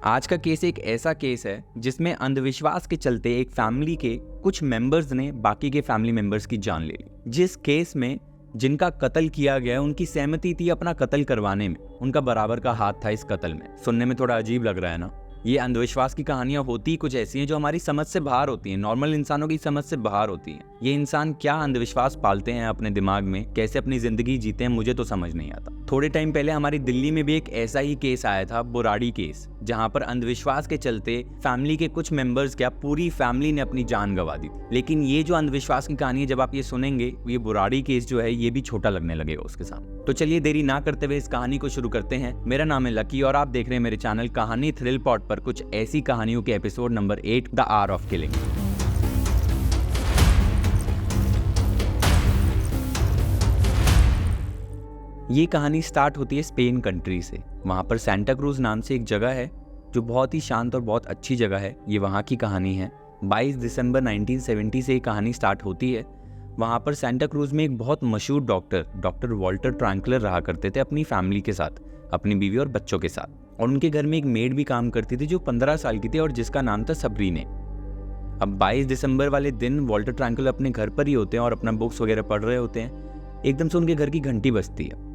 आज का केस एक ऐसा केस है जिसमें अंधविश्वास के चलते एक फैमिली के कुछ मेंबर्स ने बाकी के फैमिली मेंबर्स की जान ले ली। जिस केस में जिनका कत्ल किया गया उनकी सहमति थी अपना कत्ल करवाने में, उनका बराबर का हाथ था इस कत्ल में। सुनने में थोड़ा अजीब लग रहा है ना। ये अंधविश्वास की कहानियां होती कुछ ऐसी हैं जो हमारी समझ से बाहर होती हैं, नॉर्मल इंसानों की समझ से बाहर होती हैं। ये इंसान क्या अंधविश्वास पालते हैं अपने दिमाग में, कैसे अपनी जिंदगी जीते हैं, मुझे तो समझ नहीं आता। थोड़े टाइम पहले हमारी दिल्ली में भी एक ऐसा ही केस आया था, बुराड़ी केस, जहां पर अंधविश्वास के चलते फैमिली के कुछ मेंबर्स, क्या पूरी फैमिली ने अपनी जान गंवा दी थी। लेकिन ये जो अंधविश्वास की कहानी है, जब आप ये सुनेंगे, ये बुराड़ी केस जो है ये भी छोटा लगने लगेगा उसके सामने। तो चलिए देरी ना करते हुए इस कहानी को शुरू करते हैं। मेरा नाम है लकी और आप देख रहे हैं मेरे चैनल कहानी थ्रिल पॉट पर कुछ ऐसी कहानियों के episode number 8, the art of killing. ये कहानी स्टार्ट होती है स्पेन कंट्री से। वहाँ पर सेंटा क्रूज नाम से एक जगह है जो बहुत ही शांत और बहुत अच्छी जगह है। ये वहाँ की कहानी है। 22 दिसंबर 1970 से ये कहानी स्टार्ट होती है। वहाँ पर सेंटा क्रूज में एक बहुत मशहूर डॉक्टर वॉल्टर ट्रैंकलर रहा करते थे अपनी फैमिली के साथ, अपनी बीवी और बच्चों के साथ। और उनके घर में एक मेड भी काम करती थी जो 15 साल की थी और जिसका नाम था सबरीने। अब 22 दिसंबर वाले दिन वॉल्टर ट्रैंकलर अपने घर पर ही होते हैं और अपना बुक्स वगैरह पढ़ रहे होते हैं। एकदम से उनके घर की घंटी बजती है।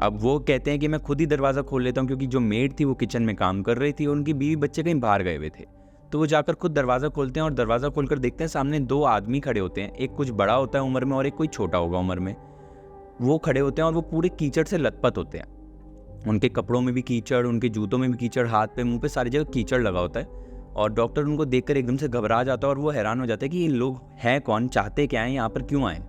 अब वो कहते हैं कि मैं खुद ही दरवाज़ा खोल लेता हूँ, क्योंकि जो मेड थी वो किचन में काम कर रही थी और उनकी बीवी बच्चे कहीं बाहर गए हुए थे। तो वो जाकर खुद दरवाज़ा खोलते हैं और दरवाज़ा खोलकर देखते हैं सामने 2 आदमी खड़े होते हैं। एक कुछ बड़ा होता है उम्र में और एक कोई छोटा होगा उम्र में। वो खड़े होते हैं और वो पूरे कीचड़ से लथपथ होते हैं। उनके कपड़ों में भी कीचड़, उनके जूतों में भी कीचड़, हाथ पे मुंह पे सारी जगह कीचड़ लगा होता है। और डॉक्टर उनको देखकर एकदम से घबरा जाता है और वो हैरान हो जाता है कि ये लोग हैं कौन, चाहते क्या हैं, यहाँ पर क्यों आए।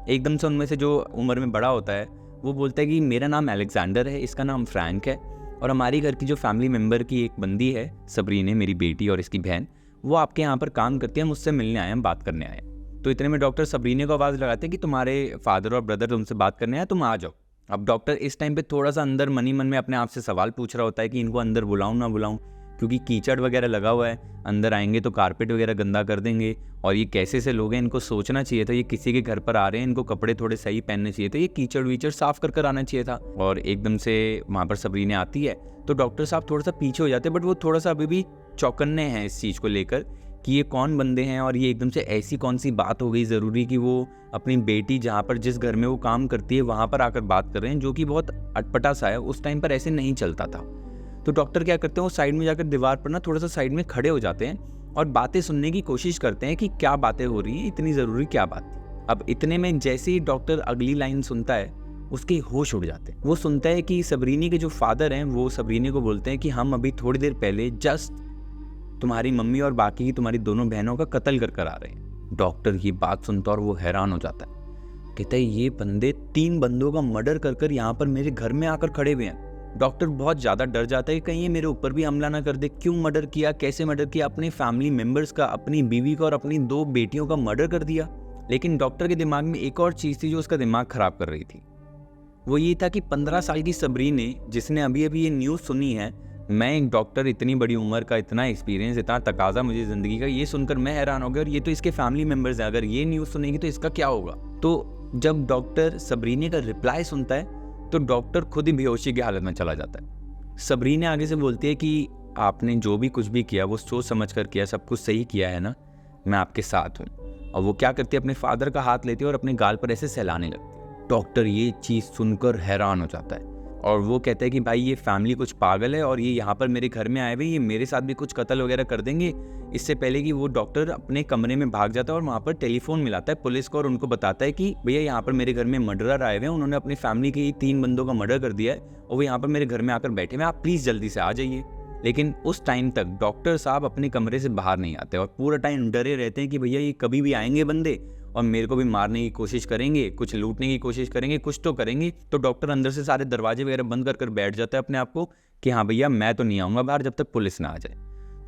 एकदम से उनमें से जो उम्र में बड़ा होता है वो बोलता है कि मेरा नाम अलेक्जेंडर है, इसका नाम फ्रैंक है, और हमारी घर की जो फैमिली मेम्बर की एक बंदी है सबरीने, मेरी बेटी और इसकी बहन, वो आपके यहाँ पर काम करती है, मुझसे मिलने आए हैं, बात करने आए हैं। तो इतने में डॉक्टर सबरीने को आवाज़ लगाते हैं कि तुम्हारे फादर और ब्रदर तुमसे बात करने आए, तुम आ जाओ। अब डॉक्टर इस टाइम पे थोड़ा सा अंदर मन ही मन में अपने आप से सवाल पूछ रहा होता है कि इनको अंदर बुलाऊं ना बुलाऊं, क्योंकि कीचड़ वगैरह लगा हुआ है, अंदर आएंगे तो कारपेट वगैरह गंदा कर देंगे। और ये कैसे से लोग हैं, इनको सोचना चाहिए था ये किसी के घर पर आ रहे हैं, इनको कपड़े थोड़े सही पहनने चाहिए थे, ये कीचड़ वीचड़ साफ कर कर आना चाहिए था। और एकदम से वहाँ पर सबरीने आती है तो डॉक्टर साहब थोड़ा सा पीछे हो जाते हैं, बट वो थोड़ा सा अभी भी चौकन्ने हैं इस चीज़ को लेकर कि ये कौन बंदे हैं और ये एकदम से ऐसी कौन सी बात हो गई ज़रूरी कि वो अपनी बेटी जहाँ पर, जिस घर में वो काम करती है, वहाँ पर आकर बात कर रहे हैं, जो कि बहुत अटपटा सा है। उस टाइम पर ऐसे नहीं चलता था। तो डॉक्टर क्या करते हैं, वो साइड में जाकर दीवार पर ना थोड़ा सा साइड में खड़े हो जाते हैं और बातें सुनने की कोशिश करते हैं कि क्या बातें हो रही हैं, इतनी ज़रूरी क्या बात थी। अब इतने में जैसे ही डॉक्टर अगली लाइन सुनता है उसके होश उड़ जाते हैं। वो सुनता है कि सबरीने के जो फादर हैं वो सबरीने को बोलते हैं कि हम अभी थोड़ी देर पहले जस्ट तुम्हारी मम्मी और बाकी की तुम्हारी दोनों बहनों का कत्ल कर कर आ रहे हैं। डॉक्टर ये बात सुनता और वो हैरान हो जाता है। कहता है ये बंदे 3 बंदों का मर्डर कर कर यहाँ पर मेरे घर में आकर खड़े हुए हैं। डॉक्टर बहुत ज़्यादा डर जाता है कि कहीं ये मेरे ऊपर भी हमला ना कर दे। क्यों मर्डर किया, कैसे मर्डर किया, अपने फैमिली मेंबर्स का, अपनी बीवी का और अपनी 2 बेटियों का मर्डर कर दिया। लेकिन डॉक्टर के दिमाग में एक और चीज़ थी जो उसका दिमाग ख़राब कर रही थी। वो ये था कि 15 साल की सबरीने, जिसने अभी अभी ये न्यूज़ सुनी है, मैं एक डॉक्टर, इतनी बड़ी उम्र का, इतना एक्सपीरियंस, इतना तकाजा मुझे ज़िंदगी का, ये सुनकर मैं हैरान हो गया। और ये तो इसके फैमिली मेम्बर्स हैं, अगर ये न्यूज़ सुनेगी तो इसका क्या होगा। तो जब डॉक्टर सबरीने का रिप्लाई सुनता है तो डॉक्टर खुद ही बेहोशी की हालत में चला जाता है। सबरीने आगे से बोलती है कि आपने जो भी कुछ भी किया वो सोच समझ कर किया, सब कुछ सही किया है ना, मैं आपके साथ हूँ। और वो क्या करती है, अपने फादर का हाथ लेती है और अपने गाल पर ऐसे सहलाने लगती है। डॉक्टर ये चीज़ सुनकर हैरान हो जाता है और वो कहता है कि भाई ये फैमिली कुछ पागल है और ये यहाँ पर मेरे घर में आए हुए, ये मेरे साथ भी कुछ कत्ल वगैरह कर देंगे। इससे पहले कि वो डॉक्टर अपने कमरे में भाग जाता है और वहाँ पर टेलीफोन मिलाता है पुलिस को और उनको बताता है कि भैया यहाँ पर मेरे घर में मर्डरर आए हुए हैं, उन्होंने अपनी फैमिली के 3 बंदों का मर्डर कर दिया है और वो यहाँ पर मेरे घर में आकर बैठे हैं, आप प्लीज़ जल्दी से आ जाइए। लेकिन उस टाइम तक डॉक्टर साहब अपने कमरे से बाहर नहीं आते और पूरा टाइम डरे रहते हैं कि भैया ये कभी भी आएंगे बंदे और मेरे को भी मारने की कोशिश करेंगे, कुछ लूटने की कोशिश करेंगे, कुछ तो करेंगे। तो डॉक्टर अंदर से सारे दरवाजे वगैरह बंद कर बैठ जाता है अपने आप को कि हाँ भैया मैं तो नहीं आऊँगा बाहर जब तक पुलिस ना आ जाए।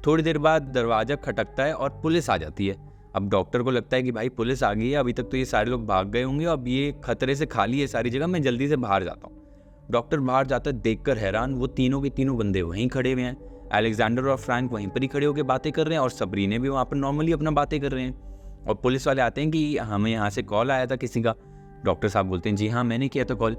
थोड़ी देर बाद दरवाज़ा खटकता है और पुलिस आ जाती है। अब डॉक्टर को लगता है कि भाई पुलिस आ गई है, अभी तक तो ये सारे लोग भाग गए होंगे, अब ये खतरे से खाली है सारी जगह, मैं जल्दी से बाहर जाता हूँ। डॉक्टर बाहर जाता है, देखकर हैरान, वो तीनों के तीनों बंदे वहीं खड़े हुए हैं। अलेक्जेंडर और फ्रैंक वहीं पर ही खड़े होकर बातें कर रहे हैं और सबरीने भी वहाँ पर नॉर्मली अपना बातें कर रहे हैं। और पुलिस वाले आते हैं कि हमें यहाँ से कॉल आया था किसी का। डॉक्टर साहब बोलते हैं जी हाँ मैंने किया था कॉल।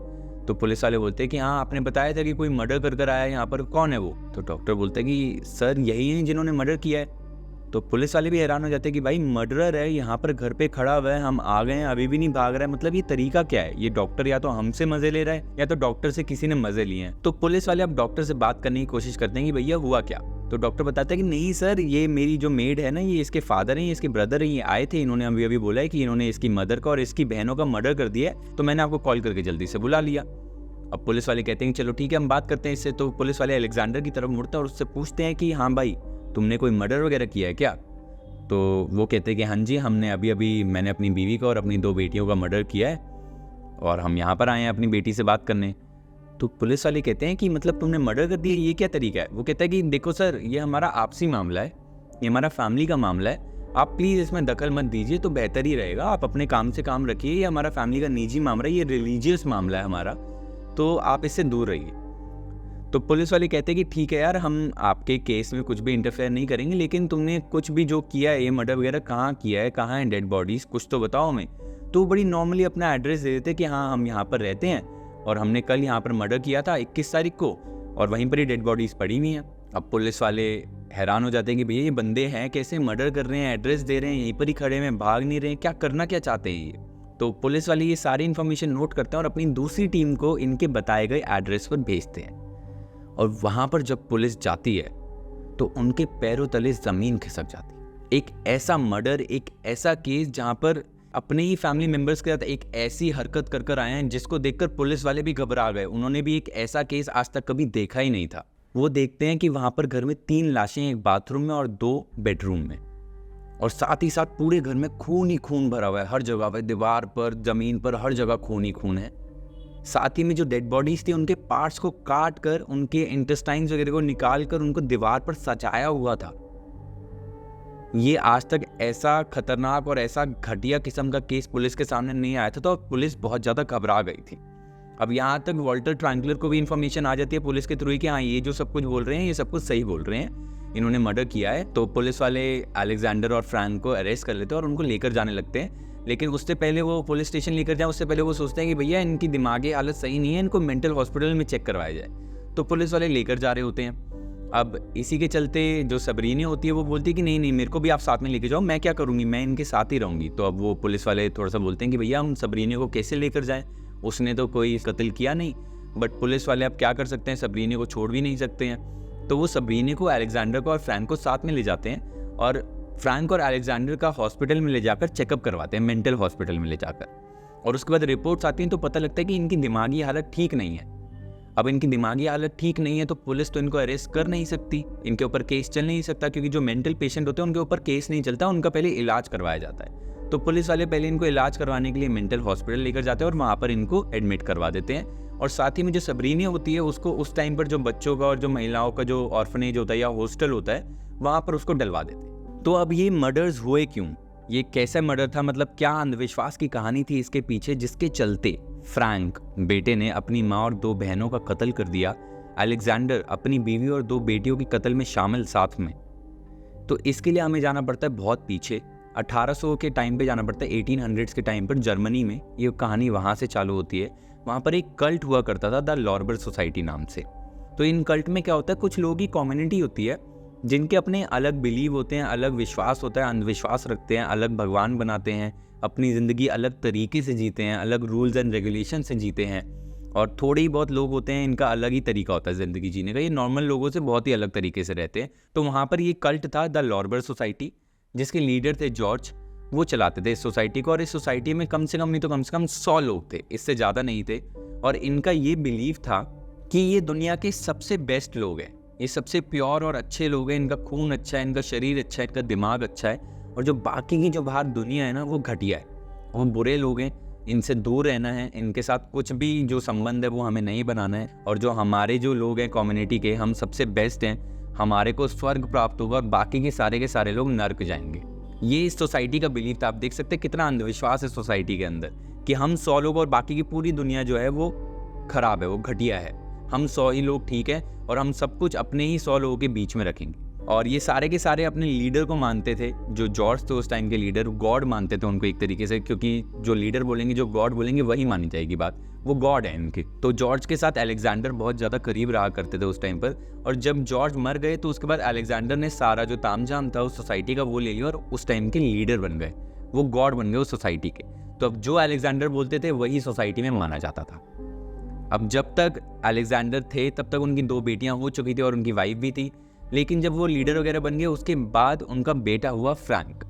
तो पुलिस वाले बोलते हैं कि हाँ आपने बताया था कि कोई मर्डर कर कर आया है यहाँ पर, कौन है वो? तो डॉक्टर बोलते हैं कि सर यही हैं जिन्होंने मर्डर किया है। तो पुलिस वाले भी हैरान हो जाते हैं कि भाई मर्डरर है, यहाँ पर घर पे खड़ा हुआ है, हम आ गए हैं, अभी भी नहीं भाग रहा है, मतलब ये तरीका क्या है? ये डॉक्टर या तो हमसे मजे ले रहा है या तो डॉक्टर से किसी ने मजे लिए हैं। तो पुलिस वाले अब डॉक्टर से बात करने की कोशिश करते हैं कि भैया हुआ क्या? तो डॉक्टर बताता है कि नहीं सर, ये मेरी जो मेड है ना, ये इसके फादर हैं, ये इसके ब्रदर हैं, ये आए थे, इन्होंने अभी अभी बोला है कि इन्होंने इसकी मदर का और इसकी बहनों का मर्डर कर दिया है, तो मैंने आपको कॉल करके जल्दी से बुला लिया। अब पुलिस वाले कहते हैं कि चलो ठीक है हम बात करते हैं इससे। तो पुलिस वाले अलेक्जेंडर की तरफ मुड़ते हैं और उससे पूछते हैं कि हाँ भाई तुमने कोई मर्डर वगैरह किया है क्या? तो वो कहते हैं कि हाँ जी, हमने अभी मैंने अपनी बीवी का और अपनी 2 बेटियों का मर्डर किया है और हम यहाँ पर आए हैं अपनी बेटी से बात करने। तो पुलिस वाले कहते हैं कि मतलब तुमने मर्डर कर दिया, ये क्या तरीका है? वो कहता है कि देखो सर, ये हमारा आपसी मामला है, ये हमारा फैमिली का मामला है, आप प्लीज़ इसमें दखल मत दीजिए तो बेहतर ही रहेगा, आप अपने काम से काम रखिए, ये हमारा फैमिली का निजी मामला है, ये रिलीजियस मामला है हमारा, तो आप इससे दूर रहिए। तो पुलिस वाले कहते हैं कि ठीक है यार, हम आपके केस में कुछ भी इंटरफेयर नहीं करेंगे, लेकिन तुमने कुछ भी जो किया है, ये मर्डर वगैरह कहाँ किया है, कहाँ है डेड बॉडीज़, कुछ तो बताओ हमें। तो बड़ी नॉर्मली अपना एड्रेस दे देते कि हाँ हम यहाँ पर रहते हैं और हमने कल यहाँ पर मर्डर किया था 21 तारीख को और वहीं पर ही डेड बॉडीज़ पड़ी हुई हैं। अब पुलिस वाले हैरान हो जाते हैं कि भैया ये बंदे हैं कैसे, मर्डर कर रहे हैं, एड्रेस दे रहे हैं, यहीं पर ही खड़े हैं, भाग नहीं रहे हैं, क्या करना क्या चाहते हैं ये? तो पुलिस वाले ये सारी इन्फॉर्मेशन नोट करते हैं और अपनी दूसरी टीम को इनके बताए गए एड्रेस पर भेजते हैं। और वहाँ पर जब पुलिस जाती है तो उनके पैरों तले ज़मीन खिसक जाती है। एक ऐसा मर्डर, एक ऐसा केस जहाँ पर अपने ही फैमिली मेंबर्स के साथ एक ऐसी हरकत कर कर आए हैं जिसको देखकर पुलिस वाले भी घबरा गए। उन्होंने भी एक ऐसा केस आज तक कभी देखा ही नहीं था। वो देखते हैं कि वहाँ पर घर में 3 लाशें, एक बाथरूम में और 2 बेडरूम में, और साथ ही साथ पूरे घर में खून ही खून भरा हुआ है, हर जगह पर, दीवार पर, ज़मीन पर, हर जगह खून ही खून है। साथ ही में जो डेड बॉडीज थी उनके पार्ट्स को काट कर, उनके इंटेस्टाइन्स वगैरह को निकाल कर उनको दीवार पर सजाया हुआ था। ये आज तक ऐसा खतरनाक और ऐसा घटिया किस्म का केस पुलिस के सामने नहीं आया था, तो पुलिस बहुत ज़्यादा घबरा गई थी। अब यहाँ तक वॉल्टर ट्रांगलर को भी इन्फॉर्मेशन आ जाती है पुलिस के थ्रू ही कि हाँ ये जो सब कुछ बोल रहे हैं ये सब कुछ सही बोल रहे हैं, इन्होंने मर्डर किया है। तो पुलिस वाले अलेक्जेंडर और फ्रैंक को अरेस्ट कर लेते हैं और उनको लेकर जाने लगते हैं। लेकिन उससे पहले वो पुलिस स्टेशन लेकर जाए, उससे पहले वो सोचते हैं कि भैया इनकी दिमागी हालत सही नहीं है, इनको मेंटल हॉस्पिटल में चेक करवाया जाए। तो पुलिस वाले लेकर जा रहे होते हैं। अब इसी के चलते जो सबरीने होती है वो बोलती है कि नहीं नहीं, मेरे को भी आप साथ में लेके जाओ, मैं क्या करूँगी, मैं इनके साथ ही रहूँगी। तो अब वो पुलिस वाले थोड़ा सा बोलते हैं कि भैया हम सबरीने को कैसे लेकर जाएँ, उसने तो कोई कत्ल किया नहीं। बट पुलिस वाले अब क्या कर सकते हैं, सबरीने को छोड़ भी नहीं सकते हैं। तो वो सबरीने को, अलेक्जेंडर को और फ्रैंक को साथ में ले जाते हैं और फ्रैंक और अलेक्जेंडर का हॉस्पिटल में ले जाकर चेकअप करवाते हैं, मेंटल हॉस्पिटल में ले जाकर। और उसके बाद रिपोर्ट्स आती हैं तो पता लगता है कि इनकी दिमागी हालत ठीक नहीं है। अब इनकी दिमागी हालत ठीक नहीं है तो पुलिस तो इनको अरेस्ट कर नहीं सकती, इनके ऊपर केस चल नहीं सकता, क्योंकि जो मेंटल पेशेंट होते हैं उनके ऊपर केस नहीं चलता, उनका पहले इलाज करवाया जाता है। तो पुलिस वाले पहले इनको इलाज करवाने के लिए मेंटल हॉस्पिटल लेकर जाते हैं और वहाँ पर इनको एडमिट करवा देते हैं। और साथ ही में जो सबरीने होती है उसको उस टाइम पर जो बच्चों का और जो महिलाओं का जो ऑर्फनेज होता है या हॉस्टल होता है वहाँ पर उसको डलवा देते हैं। तो अब ये मर्डर्स हुए क्यों, ये कैसा मर्डर था, मतलब क्या अंधविश्वास की कहानी थी इसके पीछे जिसके चलते फ्रैंक बेटे ने अपनी माँ और 2 बहनों का कत्ल कर दिया, अलेक्जेंडर अपनी बीवी और 2 बेटियों के कत्ल में शामिल साथ में। तो इसके लिए हमें जाना पड़ता है बहुत पीछे, 1800 के टाइम पे जाना पड़ता है, 1800s के टाइम पर जर्मनी में ये कहानी वहाँ से चालू होती है। वहाँ पर एक कल्ट हुआ करता था, द लॉर्बर सोसाइटी नाम से। तो इन कल्ट में क्या होता है, कुछ लोगों की कम्युनिटी होती है जिनके अपने अलग बिलीव होते हैं, अलग विश्वास होता है, अंधविश्वास रखते हैं, अलग भगवान बनाते हैं, अपनी ज़िंदगी अलग तरीके से जीते हैं, अलग रूल्स एंड रेगुलेशन से जीते हैं। और थोड़े ही बहुत लोग होते हैं इनका अलग ही तरीका होता है ज़िंदगी जीने का, ये नॉर्मल लोगों से बहुत ही अलग तरीके से रहते हैं। तो वहाँ पर ये कल्ट था द लॉर्बर सोसाइटी, जिसके लीडर थे जॉर्ज, वो चलाते थे इस सोसाइटी को। और इस सोसाइटी में कम से कम नहीं तो कम से कम 100 लोग थे, इससे ज़्यादा नहीं थे। और इनका ये बिलीव था कि ये दुनिया के सबसे बेस्ट लोग हैं, ये सबसे प्योर और अच्छे लोग हैं, इनका खून अच्छा है, इनका शरीर अच्छा है, इनका दिमाग अच्छा है, और जो बाकी की जो बाहर दुनिया है ना वो घटिया है, वो बुरे लोग हैं, इनसे दूर रहना है, इनके साथ कुछ भी जो संबंध है वो हमें नहीं बनाना है। और जो हमारे जो लोग हैं कम्युनिटी के, हम सबसे बेस्ट हैं, हमारे को स्वर्ग प्राप्त होगा और बाकी के सारे लोग नर्क जाएंगे। ये इस सोसाइटी का बिलीव था। आप देख सकते हैं कितना अंधविश्वास है सोसाइटी के अंदर, कि हम 100 लोग और बाकी की पूरी दुनिया जो है वो खराब है, वो घटिया है, हम 100 ही लोग ठीक है और हम सब कुछ अपने ही 100 लोगों के बीच में रखेंगे। और ये सारे के सारे अपने लीडर को मानते थे। जो जॉर्ज थे उस टाइम के लीडर, गॉड मानते थे उनको एक तरीके से, क्योंकि जो लीडर बोलेंगे, जो गॉड बोलेंगे वही मानी जाएगी बात, वो गॉड है इनके। तो जॉर्ज के साथ अलेक्जेंडर बहुत ज़्यादा करीब रहा करते थे उस टाइम पर। और जब जॉर्ज मर गए तो उसके बाद अलेक्जेंडर ने सारा जो तामझाम था उस सोसाइटी का वो ले लिया और उस टाइम के लीडर बन गए, वो गॉड बन गए उस सोसाइटी के। तो अब जो अलेक्जेंडर बोलते थे वही सोसाइटी में माना जाता था। अब जब तक अलेक्जेंडर थे तब तक उनकी 2 बेटियां हो चुकी थी और उनकी वाइफ भी थी, लेकिन जब वो लीडर वगैरह बन गए उसके बाद उनका बेटा हुआ फ्रैंक।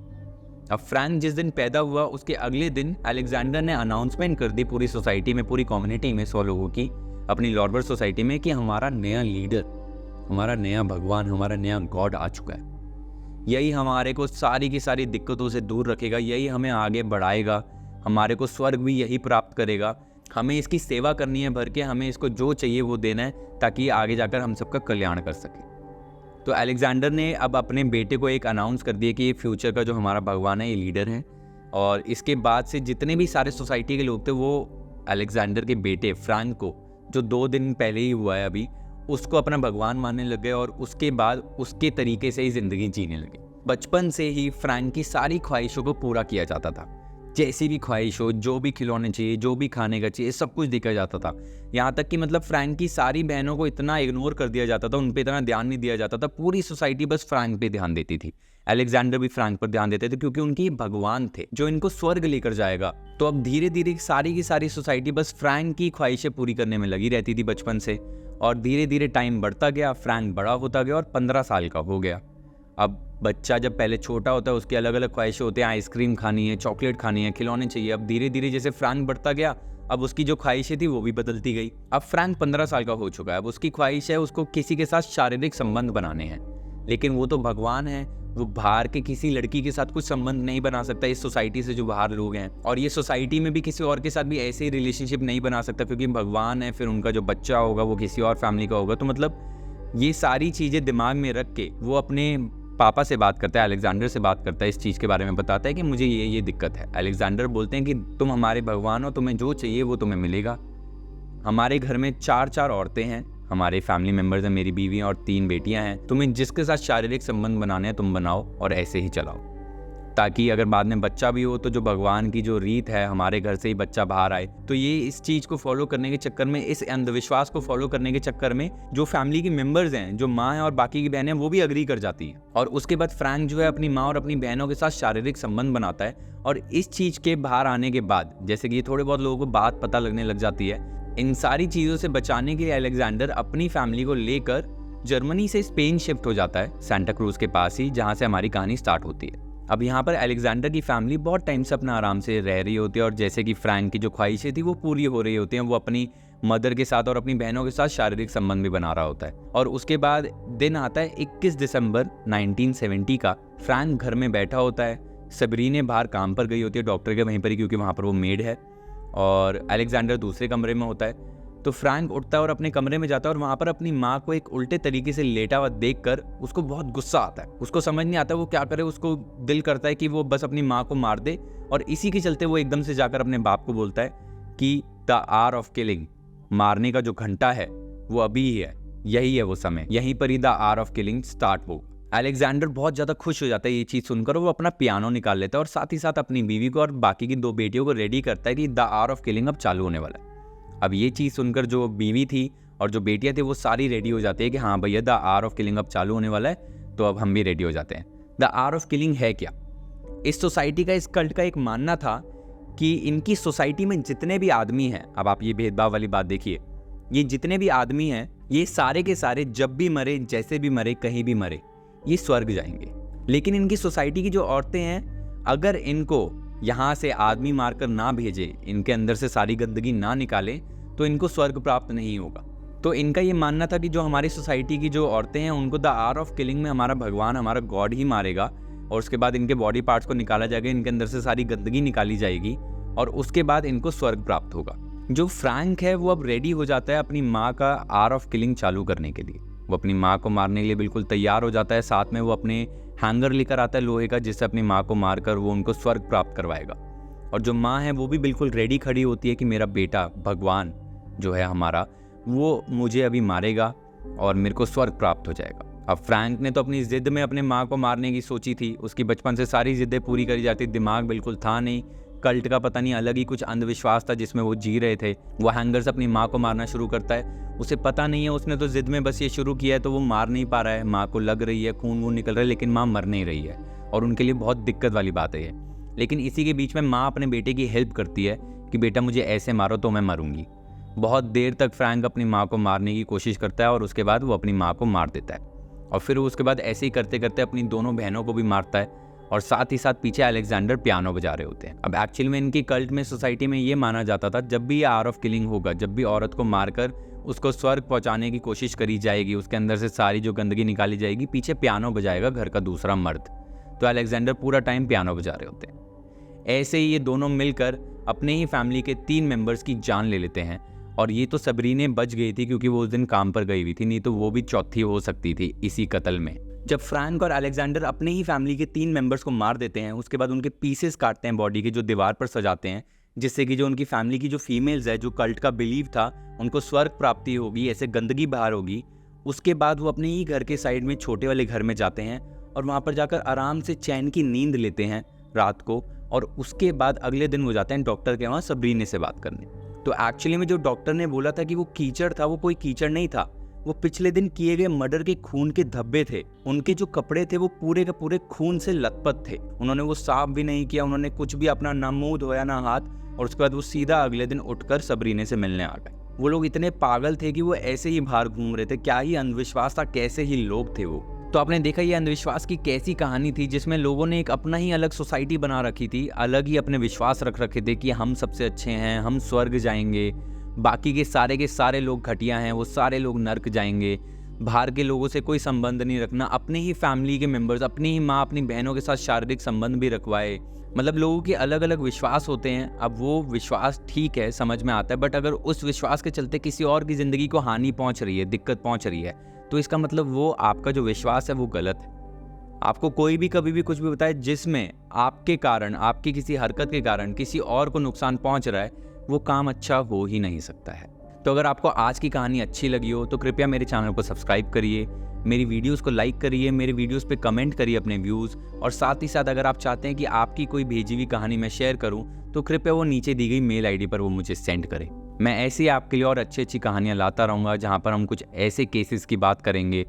अब फ्रैंक जिस दिन पैदा हुआ उसके अगले दिन अलेक्जेंडर ने अनाउंसमेंट कर दी पूरी सोसाइटी में, पूरी कम्युनिटी में 100 लोगों की, अपनी लॉर्बर सोसाइटी में, कि हमारा नया लीडर, हमारा नया भगवान, हमारा नया गॉड आ चुका है। यही हमारे को सारी की सारी दिक्कतों से दूर रखेगा, यही हमें आगे बढ़ाएगा, हमारे को स्वर्ग भी यही प्राप्त करेगा। हमें इसकी सेवा करनी है भर के, हमें इसको जो चाहिए वो देना है ताकि आगे जाकर हम सबका कल्याण कर सके। तो अलेक्जेंडर ने अब अपने बेटे को एक अनाउंस कर दिया कि ये फ्यूचर का जो हमारा भगवान है, ये लीडर है। और इसके बाद से जितने भी सारे सोसाइटी के लोग थे वो अलेक्जेंडर के बेटे फ्रैंक को, जो 2 दिन पहले ही हुआ है अभी, उसको अपना भगवान मानने लग गए और उसके बाद उसके तरीके से ही ज़िंदगी जीने लगे। बचपन से ही फ्रैंक की सारी ख्वाहिशों को पूरा किया जाता था। जैसी भी ख्वाहिश हो, जो भी खिलौने चाहिए, जो भी खाने का चाहिए, सब कुछ दिया जाता था। यहाँ तक कि मतलब फ्रैंक की सारी बहनों को इतना इग्नोर कर दिया जाता था, उन पर इतना ध्यान नहीं दिया जाता था। पूरी सोसाइटी बस फ्रैंक पे ध्यान देती थी। अलेक्जेंडर भी फ्रैंक पर ध्यान देते थे क्योंकि उनकी भगवान थे जो इनको स्वर्ग लेकर जाएगा। तो अब धीरे धीरे सारी की सारी सोसाइटी बस फ्रैंक की ख्वाहिशें पूरी करने में लगी रहती थी बचपन से। और धीरे धीरे टाइम बढ़ता गया, फ्रैंक बड़ा होता गया और 15 साल का हो गया। अब बच्चा जब पहले छोटा होता है उसकी अलग अलग ख्वाहिशें होती हैं, आइसक्रीम खानी है, चॉकलेट खानी है, खिलौने चाहिए। अब धीरे धीरे जैसे फ्रैंक बढ़ता गया, अब उसकी जो ख्वाहिशें थी वो भी बदलती गई। अब फ्रैंक 15 साल का हो चुका है। अब उसकी ख्वाहिश है उसको किसी के साथ शारीरिक संबंध बनाने हैं, लेकिन वो तो भगवान है, वो बाहर के किसी लड़की के साथ कुछ संबंध नहीं बना सकता इस सोसाइटी से जो बाहर लोग हैं। और ये सोसाइटी में भी किसी और के साथ भी ऐसे ही रिलेशनशिप नहीं बना सकता क्योंकि भगवान है। फिर उनका जो बच्चा होगा वो किसी और फैमिली का होगा। तो मतलब ये सारी चीज़ें दिमाग में रख के वो अपने पापा से बात करता है, अलेक्जेंडर से बात करता है, इस चीज़ के बारे में बताता है कि मुझे ये दिक्कत है। अलेक्जेंडर बोलते हैं कि तुम हमारे भगवान हो, तुम्हें जो चाहिए वो तुम्हें मिलेगा। हमारे घर में 4 औरतें हैं, हमारे फैमिली मेम्बर्स हैं, मेरी बीवी और 3 बेटियां हैं। तुम्हें जिसके साथ शारीरिक संबंध बनाने हैं तुम बनाओ और ऐसे ही चलाओ, ताकि अगर बाद में बच्चा भी हो तो जो भगवान की जो रीत है हमारे घर से ही बच्चा बाहर आए। तो ये इस चीज़ को फॉलो करने के चक्कर में, इस अंधविश्वास को फॉलो करने के चक्कर में जो फैमिली की मेंबर्स हैं, जो माँ है और बाकी की बहनें, वो भी अग्री कर जाती हैं। और उसके बाद फ्रैंक जो है अपनी माँ और अपनी बहनों के साथ शारीरिक संबंध बनाता है। और इस चीज़ के बाहर आने के बाद, जैसे कि थोड़े बहुत लोगों को बात पता लगने लग जाती है, इन सारी चीज़ों से बचाने के लिए अलेक्जेंडर अपनी फैमिली को लेकर जर्मनी से स्पेन शिफ्ट हो जाता है, सेंटा क्रूज के पास ही, जहाँ से हमारी कहानी स्टार्ट होती है। अब यहाँ पर अलेक्जेंडर की फैमिली बहुत टाइम से अपना आराम से रह रही होती है और जैसे कि फ्रैंक की जो ख्वाहिशें थी वो पूरी हो रही होती हैं। वो अपनी मदर के साथ और अपनी बहनों के साथ शारीरिक संबंध भी बना रहा होता है। और उसके बाद दिन आता है 21 दिसंबर 1970 का। फ्रैंक घर में बैठा होता है, सबरीने बाहर काम पर गई होती है डॉक्टर के वहीं पर ही, क्योंकि वहाँ पर वो मेड है, और अलेक्जेंडर दूसरे कमरे में होता है। तो फ्रैंक उठता है और अपने कमरे में जाता है और वहाँ पर अपनी माँ को एक उल्टे तरीके से लेटा हुआ देखकर उसको बहुत गुस्सा आता है। उसको समझ नहीं आता वो क्या करे। उसको दिल करता है कि वो बस अपनी माँ को मार दे, और इसी के चलते वो एकदम से जाकर अपने बाप को बोलता है कि द आवर ऑफ किलिंग, मारने का जो घंटा है वो अभी ही है, यही है वो समय, यहीं पर ही the hour of killing start हो। अलेक्जेंडर बहुत ज़्यादा खुश हो जाता है ये चीज़ सुनकर। वो अपना पियानो निकाल लेता है और साथ ही साथ अपनी बीवी को और बाकी की 2 बेटियों को रेडी करता है कि द आवर ऑफ किलिंग अब चालू होने वाला है। अब ये चीज़ सुनकर जो बीवी थी और जो बेटियां थी वो सारी रेडी हो जाती है कि हाँ भैया द आवर ऑफ किलिंग अब चालू होने वाला है, तो अब हम भी रेडी हो जाते हैं। द आवर ऑफ किलिंग है क्या? इस सोसाइटी का, इस कल्ट का एक मानना था कि इनकी सोसाइटी में जितने भी आदमी हैं, अब आप ये भेदभाव वाली बात देखिए, ये जितने भी आदमी हैं ये सारे के सारे जब भी मरे, जैसे भी मरे, कहीं भी मरे, ये स्वर्ग जाएंगे। लेकिन इनकी सोसाइटी की जो औरतें हैं, अगर इनको यहाँ से आदमी मारकर ना भेजे, इनके अंदर से सारी गंदगी ना निकाले, तो इनको स्वर्ग प्राप्त नहीं होगा। तो इनका ये मानना था कि जो हमारी सोसाइटी की जो औरतें हैं उनको द आवर ऑफ किलिंग में हमारा भगवान, हमारा गॉड ही मारेगा, और उसके बाद इनके बॉडी पार्ट्स को निकाला जाएगा, इनके अंदर से सारी गंदगी निकाली जाएगी, और उसके बाद इनको स्वर्ग प्राप्त होगा। जो फ्रैंक है वो अब रेडी हो जाता है अपनी माँ का आवर ऑफ किलिंग चालू करने के लिए। वो अपनी माँ को मारने के लिए बिल्कुल तैयार हो जाता है। साथ में वो अपने हैंगर लेकर आता है लोहे का, जिससे अपनी माँ को मारकर वो उनको स्वर्ग प्राप्त करवाएगा। और जो माँ है वो भी बिल्कुल रेडी खड़ी होती है कि मेरा बेटा भगवान जो है हमारा, वो मुझे अभी मारेगा और मेरे को स्वर्ग प्राप्त हो जाएगा। अब फ्रैंक ने तो अपनी ज़िद में अपने माँ को मारने की सोची थी। उसकी बचपन से सारी ज़िद्दें पूरी करी जाती, दिमाग बिल्कुल था नहीं। कल्ट का पता नहीं अलग ही कुछ अंधविश्वास था जिसमें वो जी रहे थे। वो हैंगर्स अपनी माँ को मारना शुरू करता है। उसे पता नहीं है, उसने तो ज़िद में बस ये शुरू किया है, तो वो मार नहीं पा रहा है। माँ को लग रही है, खून वून निकल रहा है, लेकिन माँ मर नहीं रही है और उनके लिए बहुत दिक्कत वाली बात है ये। लेकिन इसी के बीच में माँ अपने बेटे की हेल्प करती है कि बेटा मुझे ऐसे मारो तो मैं मरूंगी। बहुत देर तक फ्रैंक अपनी माँ को मारने की कोशिश करता है और उसके बाद वो अपनी माँ को मार देता है। और फिर उसके बाद ऐसे ही करते करते अपनी दोनों बहनों को भी मारता है और साथ ही साथ पीछे अलेक्जेंडर पियानो बजा रहे होते हैं। अब एक्चुअली में इनकी कल्ट में, सोसाइटी में ये माना जाता था जब भी ये आर ऑफ किलिंग होगा, जब भी औरत को मारकर उसको स्वर्ग पहुंचाने की कोशिश करी जाएगी, उसके अंदर से सारी जो गंदगी निकाली जाएगी, पीछे पियानो बजाएगा घर का दूसरा मर्द। तो अलेक्जेंडर पूरा टाइम पियानो बजा रहे होते हैं। ऐसे ही ये दोनों मिलकर अपने ही फैमिली के 3 मेंबर्स की जान ले लेते हैं। और ये तो सबरीने बच गई थी क्योंकि वो उस दिन काम पर गई हुई थी, नहीं तो वो भी चौथी हो सकती थी इसी कत्ल में। जब फ्रैंक और अलेक्जेंडर अपने ही फैमिली के 3 मेंबर्स को मार देते हैं, उसके बाद उनके पीसेस काटते हैं बॉडी के, जो दीवार पर सजाते हैं, जिससे कि जो उनकी फैमिली की जो फीमेल्स है, जो कल्ट का बिलीव था, उनको स्वर्ग प्राप्ति होगी, ऐसे गंदगी बाहर होगी। उसके बाद वो अपने ही घर के साइड में छोटे वाले घर में जाते हैं और वहाँ पर जाकर आराम से चैन की नींद लेते हैं रात को। और उसके बाद अगले दिन वो जाते हैं डॉक्टर के वहाँ सबरीने से बात करने। तो एक्चुअली में जो डॉक्टर ने बोला था कि वो कीचड़ था, वो कोई कीचड़ नहीं था। वो पिछले दिन किए गए मर्डर के खून के धब्बे थे। उनके जो कपड़े थे वो पूरे के पूरे खून से लथपथ थे। उन्होंने वो साफ भी नहीं किया, उन्होंने कुछ भी अपना ना मुंह धोया ना हाथ, और उसके बाद वो सीधा अगले दिन उठकर सबरीने से मिलने आ गए। वो लोग इतने पागल थे कि वो ऐसे ही बाहर घूम रहे थे। क्या ही अंधविश्वास था, कैसे ही लोग थे वो। तो आपने देखा ये अंधविश्वास की कैसी कहानी थी, जिसमें लोगों ने एक अपना ही अलग सोसाइटी बना रखी थी, अलग ही अपने विश्वास रख रखे थे कि हम सबसे अच्छे हैं, हम स्वर्ग जाएंगे, बाकी के सारे लोग घटिया हैं, वो सारे लोग नर्क जाएंगे। बाहर के लोगों से कोई संबंध नहीं रखना, अपने ही फैमिली के मेंबर्स, अपनी ही माँ अपनी बहनों के साथ शारीरिक संबंध भी रखवाए। मतलब लोगों के अलग अलग विश्वास होते हैं। अब वो विश्वास ठीक है, समझ में आता है, बट अगर उस विश्वास के चलते किसी और की ज़िंदगी को हानि पहुंच रही है, दिक्कत पहुंच रही है, तो इसका मतलब वो आपका जो विश्वास है वो गलत है। आपको कोई भी कभी भी कुछ भी बताए जिसमें आपके कारण, आपकी किसी हरकत के कारण किसी और को नुकसान पहुंच रहा है, वो काम अच्छा हो ही नहीं सकता है। तो अगर आपको आज की कहानी अच्छी लगी हो तो कृपया मेरे चैनल को सब्सक्राइब करिए, मेरी वीडियोस को लाइक करिए, मेरे वीडियोस पे कमेंट करिए अपने व्यूज़, और साथ ही साथ अगर आप चाहते हैं कि आपकी कोई भेजी हुई कहानी मैं शेयर करूं, तो कृपया वो नीचे दी गई मेल आईडी पर वो मुझे सेंड करें। मैं ऐसे ही आपके लिए और अच्छी कहानियाँ लाता रहूँगा, जहाँ पर हम कुछ ऐसे केसेस की बात करेंगे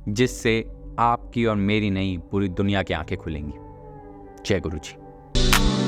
जिससे आपकी और मेरी नहीं, पूरी दुनिया की आंखें खुलेंगी। जय गुरु जी।